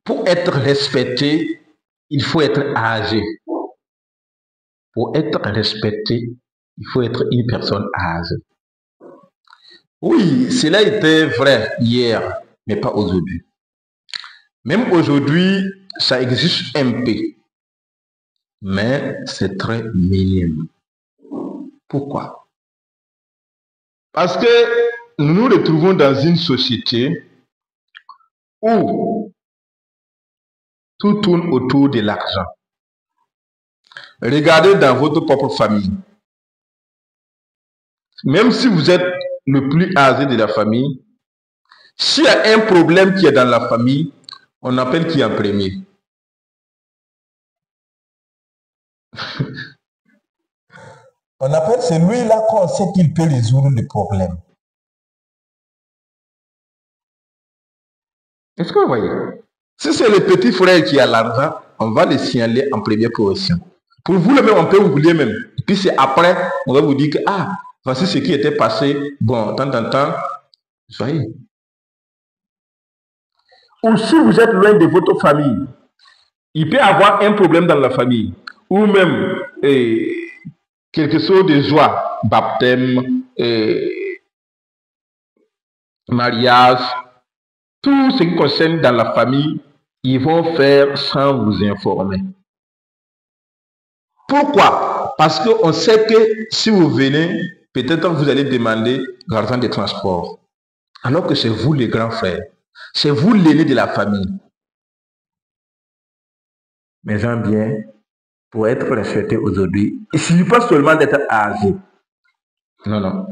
Pour être respecté, il faut être âgé. Pour être respecté, il faut être une personne âgée. Oui, cela était vrai hier, mais pas aujourd'hui. Même aujourd'hui, ça existe un peu, mais c'est très minime. Pourquoi? Parce que nous nous retrouvons dans une société où tout tourne autour de l'argent. Regardez dans votre propre famille. Même si vous êtes le plus âgé de la famille, s'il y a un problème qui est dans la famille, on appelle qui en premier? On appelle celui-là qu'on sait qu'il peut résoudre le problème. Est-ce que vous voyez? Si c'est le petit frère qui a l'argent, on va le signaler en première position. Pour vous, le même, on peut oublier même. Et puis c'est après, on va vous dire que, ah, voici ce qui était passé. Bon, tant, vous voyez. Ou si vous êtes loin de votre famille, il peut y avoir un problème dans la famille. Ou même quelque chose de joie, baptême, mariage, tout ce qui concerne dans la famille, ils vont faire sans vous informer. Pourquoi? Parce qu'on sait que si vous venez, peut-être vous allez demander l'argent de transport. Alors que c'est vous le grand frère. C'est vous l'aîné de la famille. Mais j'aime bien, pour être respecté aujourd'hui, il ne suffit pas seulement d'être âgé. Non, non.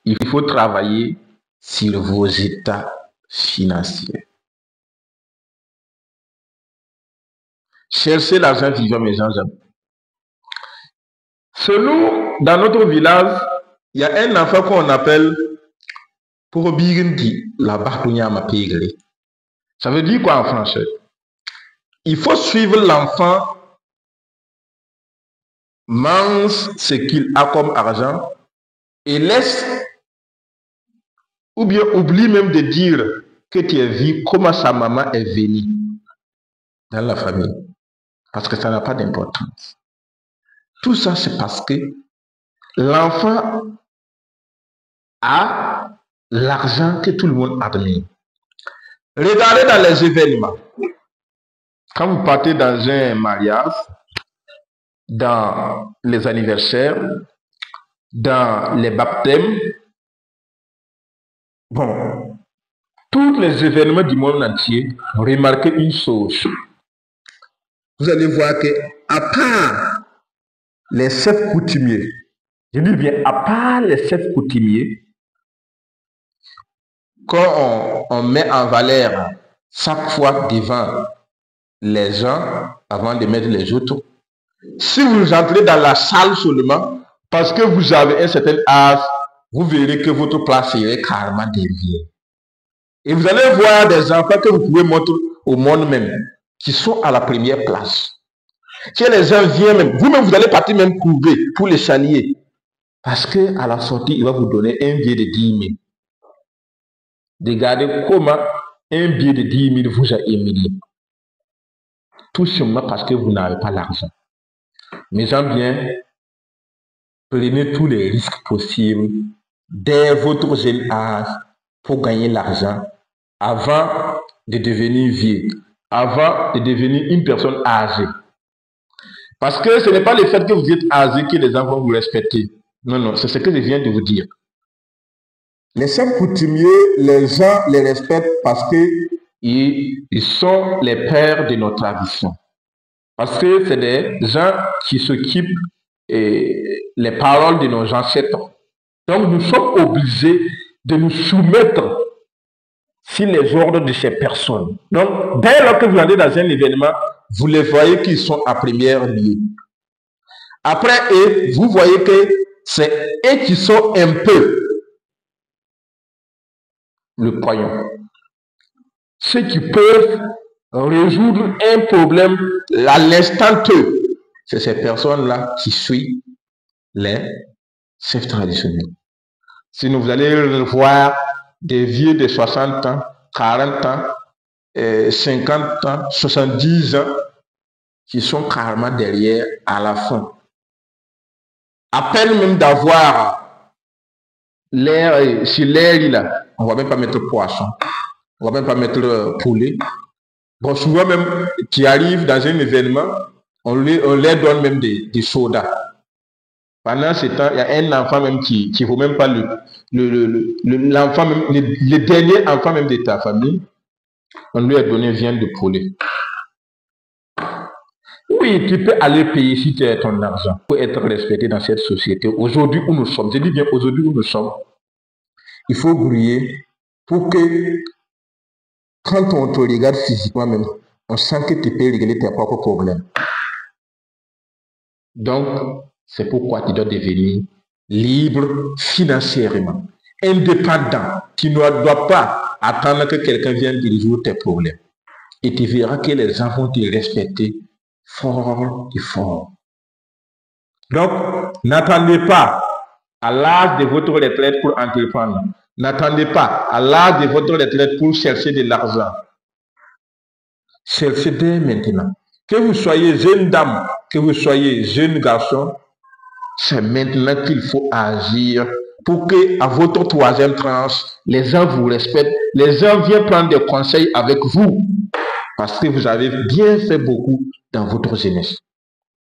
Il faut travailler sur vos états financiers. Cherchez l'argent vivant, mes gens. Chez nous, dans notre village, il y a un enfant qu'on appelle pour Birindi, la Bartounia Pégre. Ça veut dire quoi en français? Il faut suivre l'enfant, mange ce qu'il a comme argent et laisse, ou bien oublie même de dire que tu as vu comment sa maman est venue dans la famille. Parce que ça n'a pas d'importance. Tout ça, c'est parce que l'enfant a l'argent que tout le monde admire. Regardez dans les événements. Quand vous partez dans un mariage, dans les anniversaires, dans les baptêmes, bon, tous les événements du monde entier, remarquez une chose. Vous allez voir que, à part les chefs coutumiers, je dis bien, à part les chefs coutumiers, quand on met en valeur chaque fois devant les gens, avant de mettre les autres, si vous entrez dans la salle seulement, parce que vous avez un certain âge, vous verrez que votre place est carrément derrière. Et vous allez voir des enfants que vous pouvez montrer au monde même, qui sont à la première place. Si les gens viennent même, vous-même vous allez partir même courber pour les saluer. Parce que à la sortie, il va vous donner un billet de 10 000. Regardez comment un billet de 10 000 vous a émilé. Tout simplement parce que vous n'avez pas l'argent. Mais j'aime bien, prenez tous les risques possibles dès votre jeune âge pour gagner l'argent avant de devenir vieux, avant de devenir une personne âgée. Parce que ce n'est pas le fait que vous êtes âgé que les gens vont vous respecter. Non, non, c'est ce que je viens de vous dire. Les chefs coutumiers, les gens les respectent parce qu'ils sont les pères de nos traditions. Parce que c'est des gens qui s'occupent les paroles de nos ancêtres. Donc nous sommes obligés de nous soumettre sur les ordres de ces personnes. Donc dès lors que vous allez dans un événement, vous les voyez qu'ils sont à première lieu. Après eux, vous voyez que c'est eux qui sont un peu le croyant. Ceux qui peuvent résoudre un problème à l'instant T, c'est ces personnes-là qui suivent les chefs traditionnels. Sinon, vous allez voir des vieux de 60 ans, 40 ans, 50 ans, 70 ans, qui sont carrément derrière à la fin. À peine même d'avoir l'air, sur l'air là, on ne va même pas mettre poisson, on ne va même pas mettre poulet. Bon, souvent même, qui arrivent dans un événement, on leur donne même des sodas. Pendant ce temps, il y a un enfant même qui ne vaut même pas l'enfant même, le dernier enfant même de ta famille, on lui a donné viande de poulet. Oui, tu peux aller payer si tu as ton argent pour être respecté dans cette société. Aujourd'hui où nous sommes, je dis bien aujourd'hui où nous sommes, il faut grouiller pour que quand on te regarde physiquement même, on sent que tu peux régler tes propres problèmes. Donc, c'est pourquoi tu dois devenir libre financièrement, indépendant. Tu ne dois pas attendre que quelqu'un vienne te résoudre tes problèmes. Et tu verras que les gens vont te respecter fort et fort. Donc, n'attendez pas à l'âge de votre retraite pour entreprendre. N'attendez pas à l'âge de votre retraite pour chercher de l'argent. Cherchez dès maintenant. Que vous soyez jeune dame, que vous soyez jeune garçon, c'est maintenant qu'il faut agir pour que à votre troisième tranche, les gens vous respectent, les gens viennent prendre des conseils avec vous parce que vous avez bien fait beaucoup dans votre jeunesse.